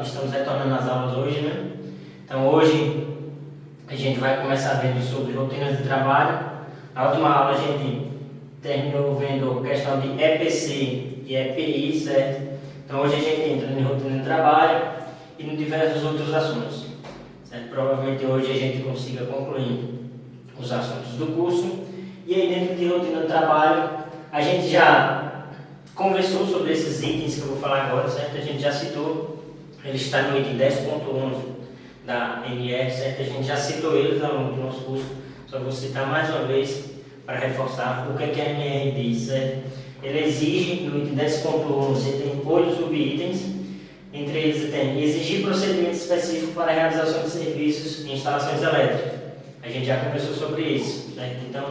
estamos retornando às aulas hoje, né? Então hoje a gente vai começar vendo sobre rotinas de trabalho. Na última aula a gente terminou vendo questão de EPC e EPI, certo? Então hoje a gente entra em rotina de trabalho e em diversos outros assuntos, certo? Provavelmente hoje a gente consiga concluir os assuntos do curso. E aí dentro de rotina de trabalho a gente já conversou sobre esses itens que eu vou falar agora, certo? A gente já citou, ele está no item 10.11 da NR, certo? A gente já citou eles ao longo do nosso curso, só vou citar mais uma vez para reforçar o que a NR diz, certo? Ele exige, no item 10.11, tem 8 subitens, entre eles tem exigir procedimento específico para a realização de serviços e instalações elétricas. A gente já conversou sobre isso, certo? Então,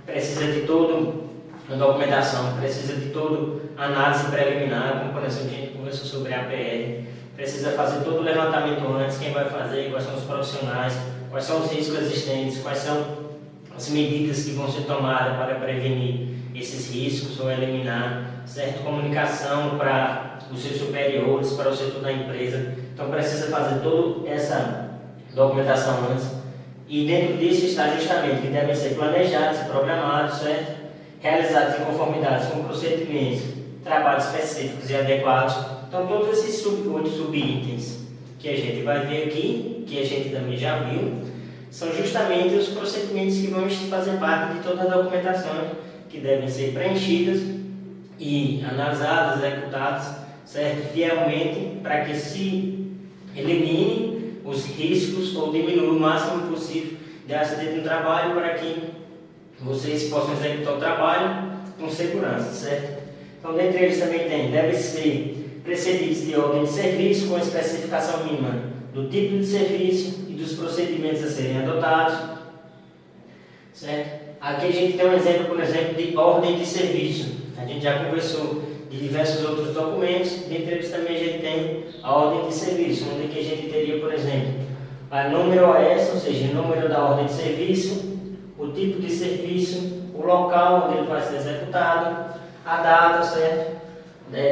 precisa de toda a documentação, precisa de toda a análise preliminar, como por exemplo a gente conversou sobre a APR, precisa fazer todo o levantamento antes, quem vai fazer, quais são os profissionais, quais são os riscos existentes, quais são as medidas que vão ser tomadas para prevenir esses riscos ou eliminar, certo? Comunicação para os seus superiores, para o setor da empresa. Então precisa fazer toda essa documentação antes. E dentro disso está justamente que devem ser planejados e programados, certo? Realizados em conformidade com procedimentos, trabalhos específicos e adequados. Então todos esses 8 subitens que a gente vai ver aqui, que a gente também já viu, são justamente os procedimentos que vão fazer parte de toda a documentação que devem ser preenchidas e analisadas, executadas, certo? Fielmente, para que se elimine os riscos ou diminua o máximo possível de acidente no trabalho para que vocês possam executar o trabalho com segurança, certo? Então, dentre eles também devem ser precedidos de ordem de serviço com a especificação mínima do tipo de serviço e dos procedimentos a serem adotados, certo? Aqui a gente tem um exemplo, por exemplo, de ordem de serviço. A gente já conversou de diversos outros documentos, dentre eles também a gente tem a ordem de serviço, onde que a gente teria, por exemplo, a número OS, ou seja, o número da ordem de serviço, o tipo de serviço, o local onde ele vai ser executado, a data, certo?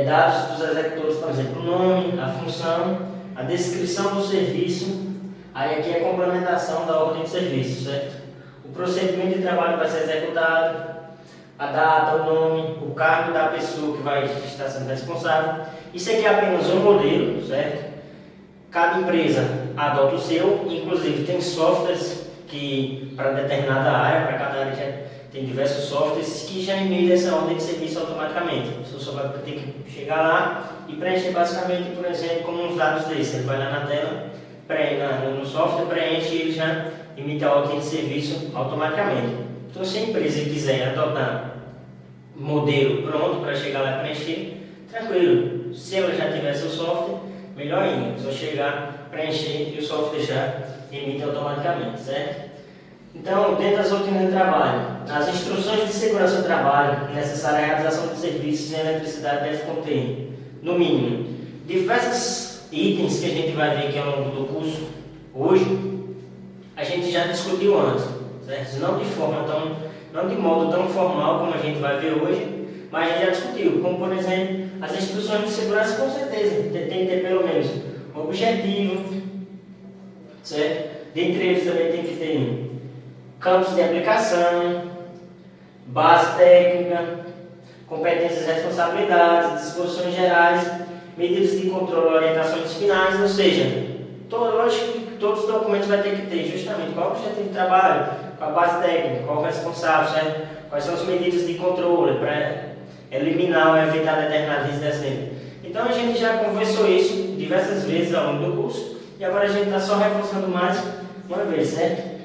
Dados dos executores, por exemplo, o nome, a função, a descrição do serviço, aí aqui é a complementação da ordem de serviço, certo? O procedimento de trabalho vai ser executado, a data, o nome, o cargo da pessoa que vai estar sendo responsável. Isso aqui é apenas um modelo, certo? Cada empresa adota o seu, inclusive tem softwares que para determinada área, para cada área já tem diversos softwares que já emitem essa ordem de serviço automaticamente. Você só vai ter que chegar lá e preencher basicamente, por exemplo, como uns dados desses. Ele vai lá na tela, no software, preenche e ele já emite a ordem de serviço automaticamente. Então, se a empresa quiser adotar um modelo pronto para chegar lá e preencher, tranquilo. Se ela já tiver seu software, melhor ainda. Só chegar, preencher e o software já emite automaticamente, certo? Então, dentro das rotinas de trabalho, as instruções de segurança do trabalho necessárias à realização de serviços em eletricidade devem conter, no mínimo, diversos itens que a gente vai ver aqui ao longo do curso hoje, a gente já discutiu antes, certo? Não de modo tão formal como a gente vai ver hoje, mas a gente já discutiu, como por exemplo, as instruções de segurança com certeza, tem que ter pelo menos um objetivo, certo? Dentre eles também tem que ter campos de aplicação, base técnica, competências e responsabilidades, disposições gerais, medidas de controle e orientações finais, ou seja, lógico que todos os documentos vai ter que ter justamente qual é o objetivo de trabalho, qual a base técnica, qual o responsável, certo? Quais são as medidas de controle para eliminar ou evitar determinados riscos de acidente. Então a gente já conversou isso diversas vezes ao longo do curso e agora a gente está só reforçando mais uma vez, certo?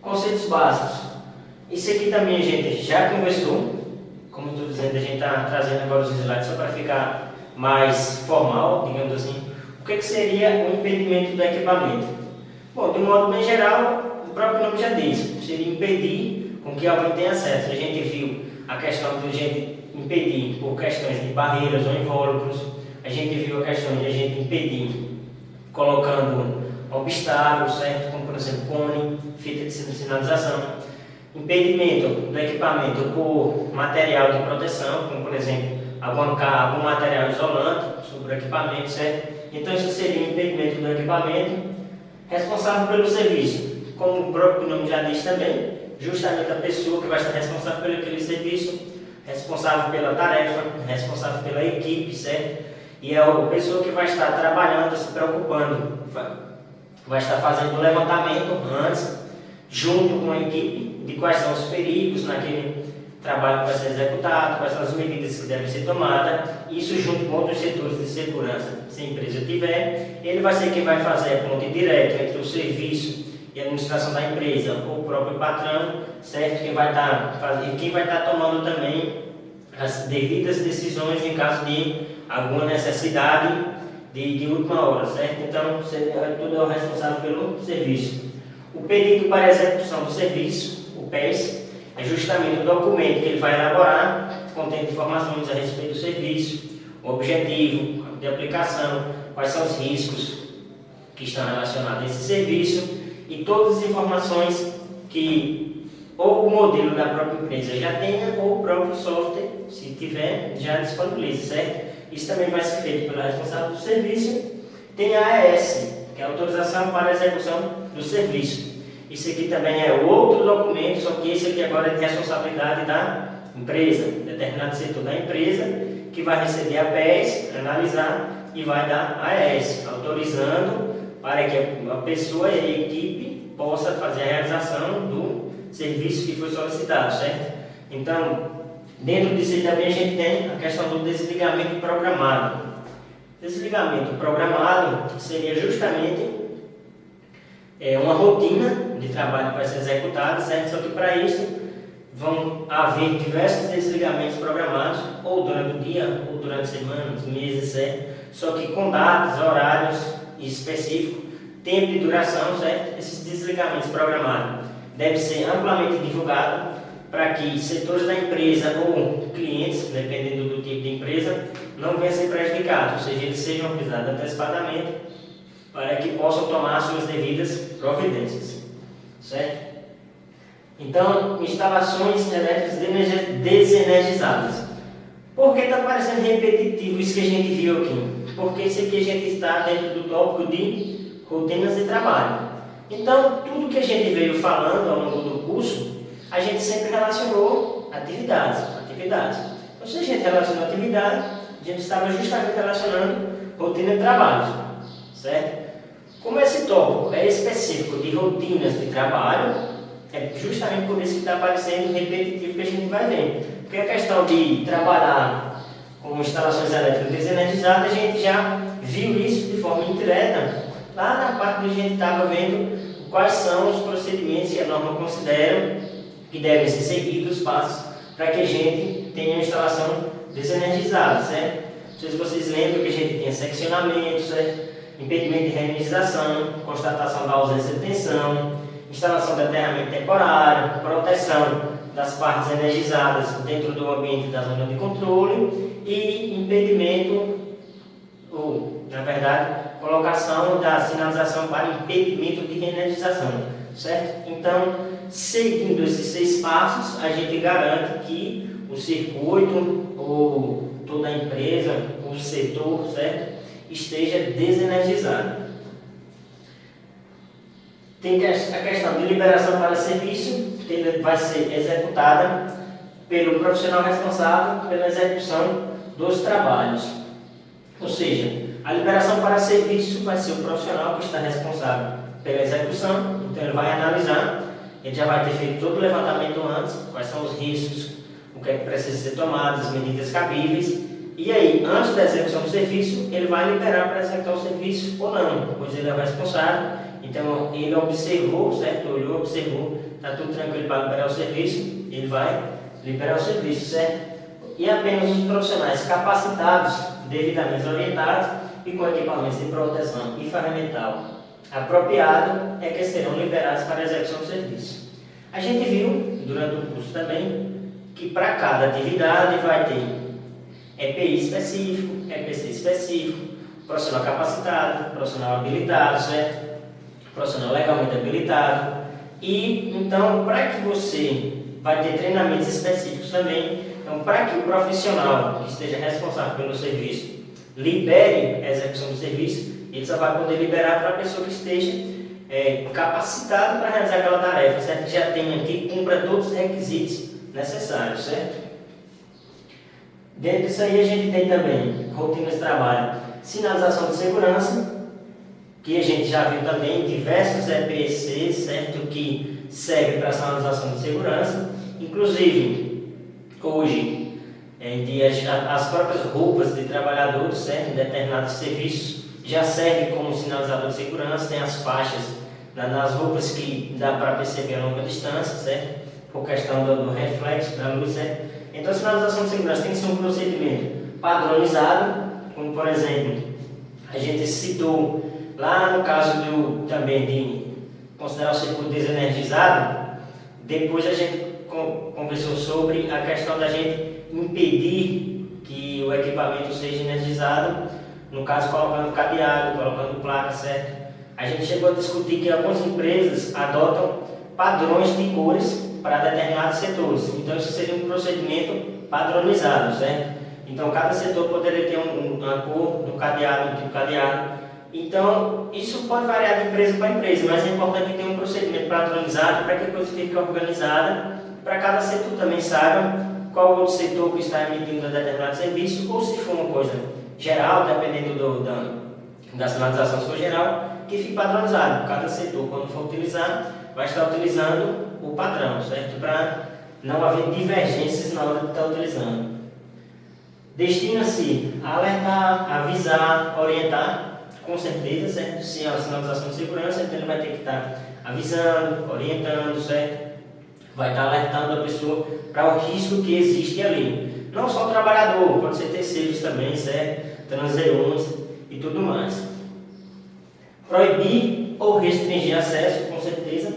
Conceitos básicos. Isso aqui também a gente já conversou, como estou dizendo, a gente está trazendo agora os slides só para ficar mais formal, digamos assim. O que seria o impedimento do equipamento? Bom, de um modo bem geral, o próprio nome já diz, seria impedir com que alguém tenha acesso. A gente viu a questão de a gente impedir por questões de barreiras ou invólucros, a gente viu a questão de a gente impedir colocando obstáculos, certo? Como por exemplo cone, fita de sinalização. Impedimento do equipamento por material de proteção, como por exemplo algum material isolante sobre o equipamento, certo? Então isso seria o impedimento do equipamento, responsável pelo serviço. Como o próprio nome já diz também, justamente a pessoa que vai estar responsável por aquele serviço, responsável pela tarefa, responsável pela equipe, certo? E é a pessoa que vai estar trabalhando, se preocupando, vai estar fazendo o levantamento antes, junto com a equipe, de quais são os perigos naquele trabalho que vai ser executado, quais são as medidas que devem ser tomadas, isso junto com outros setores de segurança. Se a empresa tiver, ele vai ser quem vai fazer a ponte direta entre o serviço e a administração da empresa, ou o próprio patrão, certo? Quem vai estar tomando também as devidas decisões em caso de alguma necessidade de última hora, certo? Então, tudo é o responsável pelo serviço. O pedido para execução do serviço, o PES, é justamente o documento que ele vai elaborar, contendo informações a respeito do serviço, o objetivo de aplicação, quais são os riscos que estão relacionados a esse serviço e todas as informações que ou o modelo da própria empresa já tenha ou o próprio software, se tiver, já disponibiliza, certo? Isso também vai ser feito pela responsável do serviço. Tem a AES, que é a autorização para a execução do serviço. Isso aqui também é outro documento, só que esse aqui agora é de responsabilidade da empresa, determinado setor da empresa, que vai receber a PES, analisar e vai dar a AES, autorizando para que a pessoa e a equipe possa fazer a realização do serviço que foi solicitado, certo? Então, dentro disso também a gente tem a questão do desligamento programado. Desligamento programado seria justamente uma rotina de trabalho que vai ser executada, certo? Só que para isso vão haver diversos desligamentos programados, ou durante o dia, ou durante semanas, meses, certo? Só que com datas, horários específicos, tempo de duração, certo? Esses desligamentos programados devem ser amplamente divulgados para que setores da empresa ou clientes, dependendo do tipo de empresa, não venham a ser prejudicados, ou seja, eles sejam avisados antecipadamente para que possam tomar suas devidas providências, certo? Então, instalações elétricas desenergizadas. Por que está parecendo repetitivo isso que a gente viu aqui? Porque isso aqui a gente está dentro do tópico de rotinas de trabalho. Então, tudo que a gente veio falando ao longo do curso, a gente sempre relacionou atividades. Então, se a gente relacionou atividade, a gente estava justamente relacionando rotina de trabalho, certo? Como esse tópico é específico de rotinas de trabalho, é justamente por isso que está aparecendo repetitivo que a gente vai ver. Porque a questão de trabalhar com instalações elétricas desenergizadas, a gente já viu isso de forma indireta, lá na parte que a gente estava vendo quais são os procedimentos que a norma considera que devem ser seguidos, os passos, para que a gente tenha uma instalação desenergizada, certo? Não sei se vocês lembram que a gente tem seccionamento, certo? Impedimento de reenergização, constatação da ausência de tensão, instalação de aterramento temporário, proteção das partes energizadas dentro do ambiente da zona de controle e impedimento, ou, na verdade, colocação da sinalização para impedimento de reenergização, certo? Então, seguindo esses 6 passos, a gente garante que o circuito, ou toda a empresa, o setor, certo? Esteja desenergizado. Tem a questão de liberação para serviço, que vai ser executada pelo profissional responsável pela execução dos trabalhos. Ou seja, a liberação para serviço vai ser o profissional que está responsável pela execução, então ele vai analisar, ele já vai ter feito todo o levantamento antes, quais são os riscos, o que é que precisa ser tomado, as medidas cabíveis. E aí, antes da execução do serviço, ele vai liberar para executar o serviço ou não, pois ele é o responsável. Então, ele observou, certo? Olhou, observou, está tudo tranquilo para liberar o serviço, ele vai liberar o serviço, certo? E apenas os profissionais capacitados, devidamente orientados e com equipamentos de proteção e ferramental apropriado é que serão liberados para a execução do serviço. A gente viu, durante o curso também, que para cada atividade vai ter EPI específico, EPC específico, profissional capacitado, profissional habilitado, certo? Profissional legalmente habilitado. E então, para que você vai ter treinamentos específicos também Então, para que o profissional que esteja responsável pelo serviço libere a execução do serviço, ele só vai poder liberar para a pessoa que esteja capacitado para realizar aquela tarefa, certo? Que já tenha, que cumpra todos os requisitos necessários, certo? Dentro disso aí a gente tem também rotinas de trabalho, sinalização de segurança, que a gente já viu também diversos EPCs, certo? Que servem para sinalização de segurança, inclusive hoje em dia as próprias roupas de trabalhadores, certo? Em determinados serviços já servem como sinalizador de segurança, tem as faixas nas roupas que dá para perceber a longa distância, certo? Por questão do reflexo da luz, certo? Então a sinalização de segurança tem que ser um procedimento padronizado, como por exemplo, a gente citou lá no caso também de considerar o circuito desenergizado, depois a gente conversou sobre a questão da gente impedir que o equipamento seja energizado, no caso colocando cadeado, colocando placa, certo? A gente chegou a discutir que algumas empresas adotam padrões de cores para determinados setores, então isso seria um procedimento padronizado, certo? Então cada setor poderia ter uma cor no cadeado, um tipo de cadeado. Então isso pode variar de empresa para empresa, mas é importante ter um procedimento padronizado para que a coisa fique organizada, para cada setor também saiba qual outro setor que está emitindo um determinado serviço, ou se for uma coisa geral, dependendo da sinalização, se for geral, que fique padronizado. Cada setor, quando for utilizar, vai estar utilizando o padrão, certo? Para não haver divergências na hora de estar utilizando. Destina-se a alertar, avisar, orientar, com certeza, certo? Se é uma sinalização de segurança, então ele vai ter que estar avisando, orientando, certo? Vai estar alertando a pessoa para o risco que existe ali. Não só o trabalhador, pode ser terceiros também, certo? Transeuntes e tudo mais. Proibir ou restringir acesso, com certeza.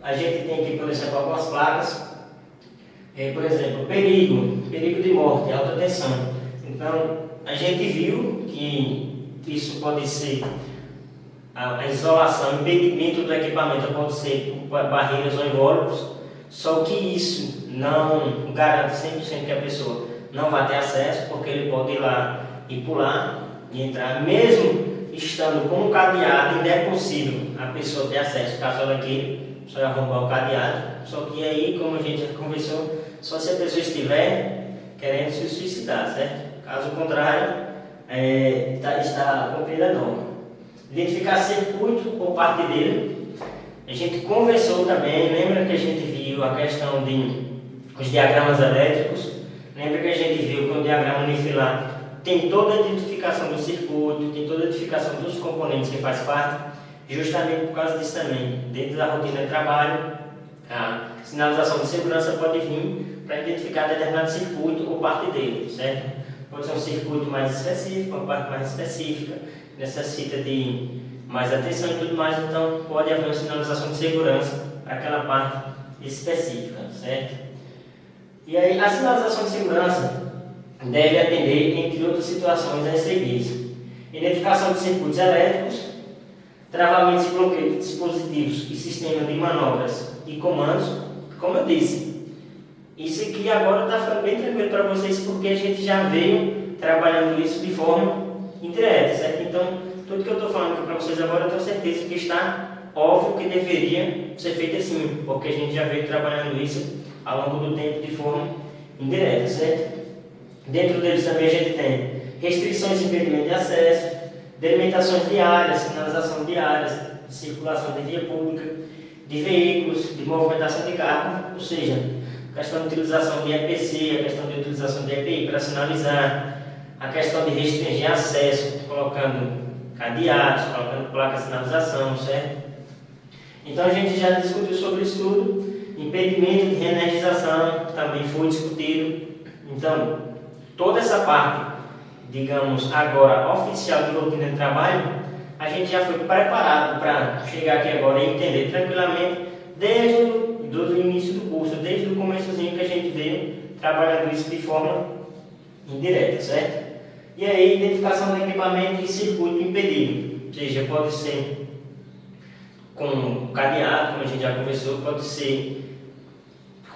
A gente tem aqui, por exemplo, algumas placas. Por exemplo, perigo de morte, alta tensão. Então, a gente viu que isso pode ser a isolação, impedimento do equipamento pode ser por barreiras ou invólucros, só que isso não garante 100% que a pessoa não vai ter acesso, porque ele pode ir lá e pular e entrar, mesmo estando com o cadeado, ainda é possível a pessoa ter acesso, caso ela queira, só arrombar o cadeado, só que aí, como a gente já conversou, só se a pessoa estiver querendo se suicidar, certo? Caso contrário, está cumprida a norma. Identificar circuito ou parte dele. A gente conversou também, lembra que a gente viu a questão os diagramas elétricos? Lembra que a gente viu que o diagrama unifilar tem toda a identificação do circuito, tem toda a identificação dos componentes que faz parte, justamente por causa disso também. Dentro da rotina de trabalho, a sinalização de segurança pode vir para identificar determinado circuito ou parte dele, certo? Pode ser um circuito mais específico, uma parte mais específica, necessita de mais atenção e tudo mais, então pode haver uma sinalização de segurança para aquela parte específica, certo? E aí a sinalização de segurança deve atender, entre outras situações, as seguintes: identificação de circuitos elétricos, travamentos e bloqueios de dispositivos e sistema de manobras e comandos. Como eu disse, isso aqui agora está ficando bem tranquilo para vocês, porque a gente já veio trabalhando isso de forma indireta, certo? Então, tudo que eu estou falando aqui para vocês agora, eu tenho certeza que está óbvio que deveria ser feito assim, porque a gente já veio trabalhando isso ao longo do tempo de forma indireta, certo? Dentro deles também a gente tem restrições e impedimento de acesso, delimitações de áreas, sinalização de áreas, de circulação de via pública, de veículos, de movimentação de carro, ou seja, a questão de utilização de EPC, a questão de utilização de EPI para sinalizar, a questão de restringir acesso, colocando cadeados, colocando placas de sinalização, certo? Então a gente já discutiu sobre isso tudo. Impedimento de reenergização também foi discutido. Então, toda essa parte, digamos, agora oficial de rotina de trabalho, a gente já foi preparado para chegar aqui agora e entender tranquilamente desde o início do curso, desde o começozinho que a gente veio trabalhando isso de forma indireta, certo? E aí, identificação do equipamento e circuito impedido, ou seja, pode ser com cadeado, como a gente já conversou, pode ser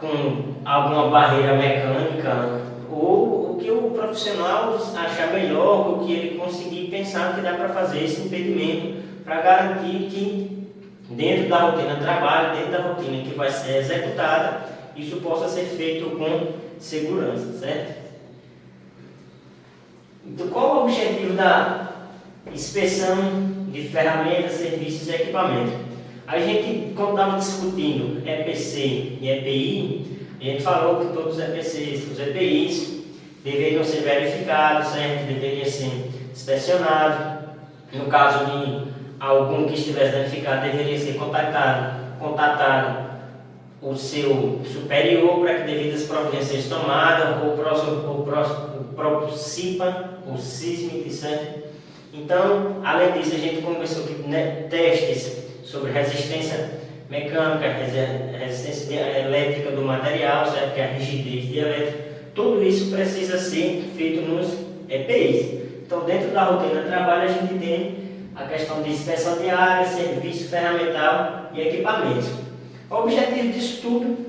com alguma barreira mecânica, ou o que o profissional achar melhor, o que ele conseguir pensar que dá para fazer esse impedimento, para garantir que dentro da rotina de trabalho, dentro da rotina que vai ser executada, isso possa ser feito com segurança, certo? Então, qual é o objetivo da inspeção de ferramentas, serviços e equipamentos? A gente, quando estava discutindo EPC e EPI, a gente falou que todos os EPCs, os EPIs, deveriam ser verificados, certo? Deveriam ser inspecionados. No caso de algum que estivesse danificado, deveria ser contatado o seu superior para que devidas providências sejam tomadas, ou o próprio CIPA, o SISMIC, certo? Então, além disso, a gente conversou que testes sobre resistência mecânica, resistência elétrica do material, certo? Que é a rigidez de elétrica, tudo isso precisa ser feito nos EPIs. Então, dentro da rotina de trabalho, a gente tem a questão de inspeção de área, serviço ferramental e equipamentos. O objetivo disso tudo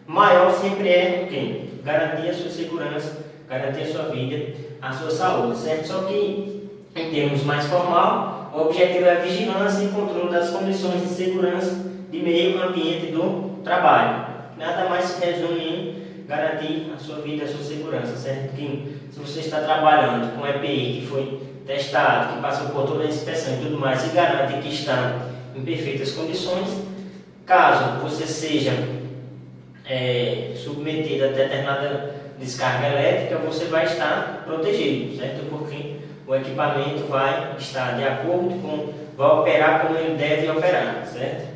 maior sempre é o quê? Garantir a sua segurança, garantir a sua vida, a sua saúde, certo? Só que, em termos mais formal, o objetivo é a vigilância e controle das condições de segurança de meio ambiente do trabalho. Nada mais se resume em garantir a sua vida, a sua segurança, certo? Que se você está trabalhando com EPI que foi testado, que passou por toda a inspeção e tudo mais, e garante que está em perfeitas condições, caso você seja submetido a determinada descarga elétrica, você vai estar protegido, certo? Porque o equipamento vai estar de acordo com, vai operar como ele deve operar, certo?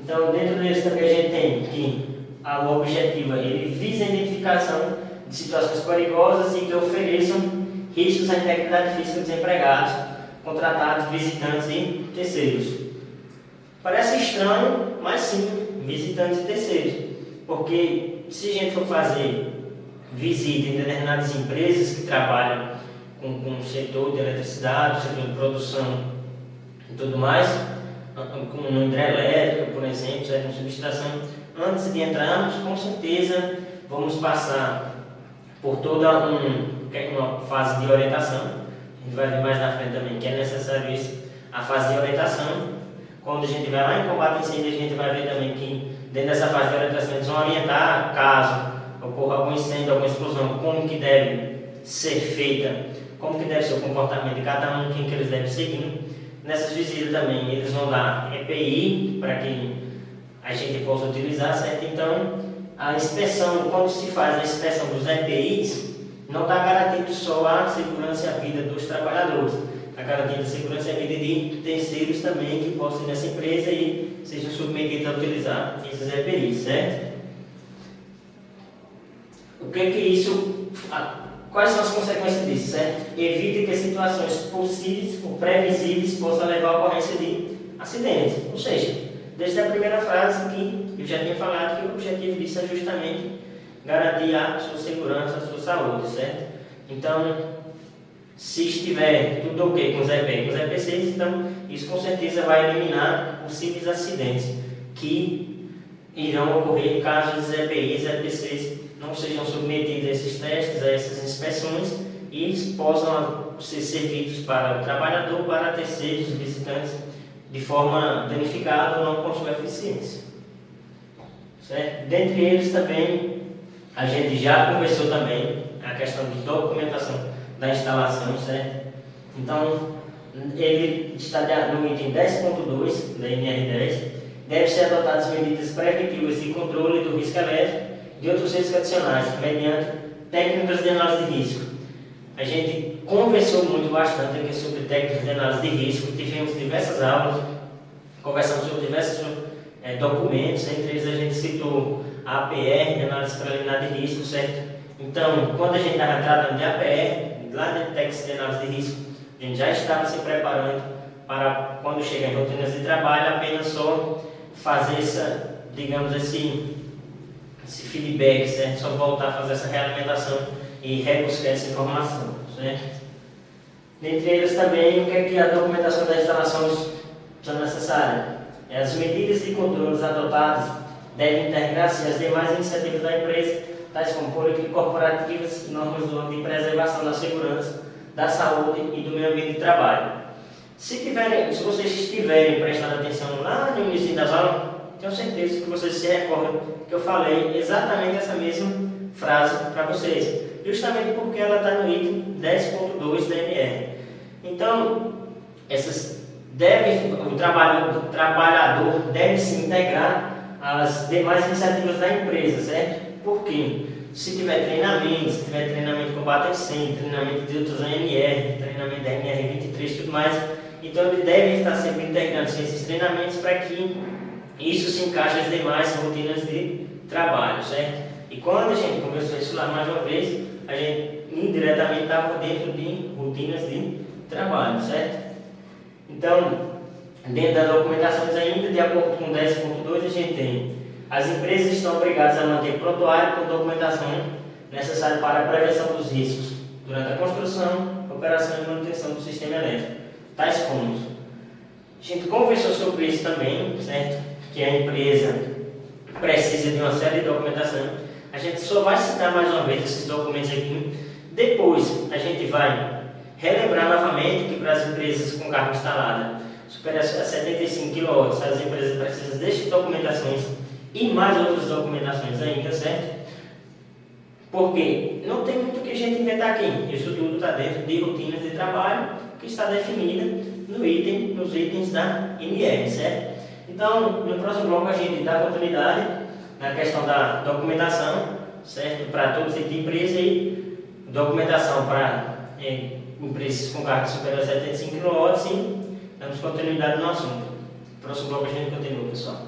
Então, dentro disso também a gente tem que o objetivo ele visa a identificação de situações perigosas e que ofereçam riscos à integridade física dos empregados, contratados, visitantes e terceiros. Parece estranho, mas sim, visitantes e terceiros, porque se a gente for fazer visita em determinadas empresas que trabalham com o setor de eletricidade, o setor de produção e tudo mais, como no hidrelétrica, por exemplo, na subestação, antes de entrarmos, com certeza vamos passar por toda uma fase de orientação. A gente vai ver mais na frente também que é necessário isso, a fase de orientação. Quando a gente vai lá em combate a incêndio, a gente vai ver também que dentro dessa fase de orientação eles vão orientar, caso ocorra algum incêndio, alguma explosão, como que deve ser feita, como que deve ser o comportamento de cada um, quem que eles devem seguir. Nessas visitas também eles vão dar EPI para que a gente possa utilizar, certo? Então, a inspeção, quando se faz a inspeção dos EPIs, não está garantindo só a segurança e a vida dos trabalhadores, está garantindo a segurança e a vida de terceiros também que possam ir nessa empresa e sejam submetidos a utilizar esses EPIs, certo? O que isso, quais são as consequências disso, certo? Evite que situações possíveis ou previsíveis possam levar à ocorrência de acidentes. Ou seja, desde a primeira frase que eu já tinha falado que o objetivo disso é justamente garantir a sua segurança, a sua saúde, certo? Então, se estiver tudo ok com os EPI, com os EPCs, então isso com certeza vai eliminar possíveis acidentes que irão ocorrer caso os EPIs e EPCs não sejam submetidos a esses testes, a essas inspeções e possam ser servidos para o trabalhador, para terceiros, visitantes, de forma danificada ou não com sua eficiência. Certo? Dentre eles também, a gente já conversou também a questão de documentação da instalação, certo? Então, ele está no item 10.2 da NR10, deve ser adotadas medidas preventivas de controle do risco elétrico e outros riscos adicionais, mediante técnicas de análise de risco. A gente conversou muito bastante aqui sobre técnicas de análise de risco, tivemos diversas aulas, conversamos sobre diversos documentos, entre eles a gente citou a APR, Análise Preliminar de Risco, certo? Então, quando a gente estava tratando de APR, lá dentro do técnico de análise de risco, a gente já estava se preparando para, quando chegar em rotinas de trabalho, apenas só fazer esse feedback, certo? Só voltar a fazer essa realimentação e rebuscar essa informação, certo? Dentre eles também, o que é que a documentação das instalações são necessárias? As medidas de controles adotadas deve integrar-se as demais iniciativas da empresa, tais como políticas corporativas e normas do âmbito de preservação da segurança, da saúde e do meio ambiente de trabalho. Se vocês estiverem prestando atenção lá no início das aulas, tenho certeza que vocês se recordam que eu falei exatamente essa mesma frase para vocês, justamente porque ela está no item 10.2 da NR. Então, o trabalhador deve se integrar às demais iniciativas da empresa, certo? Por quê? Se tiver treinamento de combate a incêndio, treinamento de outros ANR, treinamento da NR 23 e tudo mais, então ele deve estar sempre integrando-se esses treinamentos para que isso se encaixe às demais rotinas de trabalho, certo? E quando a gente conversou isso lá mais uma vez, a gente indiretamente estava dentro de rotinas de trabalho, certo? Então, dentro das documentações ainda, de acordo com 10.2, a gente tem: as empresas estão obrigadas a manter prontuário com documentação necessária para a prevenção dos riscos durante a construção, operação e manutenção do sistema elétrico, tais como: a gente conversou sobre isso também, certo? Que a empresa precisa de uma série de documentação. A gente só vai citar mais uma vez esses documentos aqui. Depois, a gente vai relembrar novamente que para as empresas com carga instalada supera a 75 kW, as empresas precisam destas documentações e mais outras documentações ainda, certo? Porque não tem muito o que a gente inventar aqui. Isso tudo está dentro de rotinas de trabalho que está definida nos itens da NR, certo? Então, no próximo bloco a gente dá continuidade na questão da documentação, certo? Para todo tipo de empresa e documentação para empresas com carga superior a 75 kW e damos continuidade no assunto. No próximo bloco a gente continua, pessoal.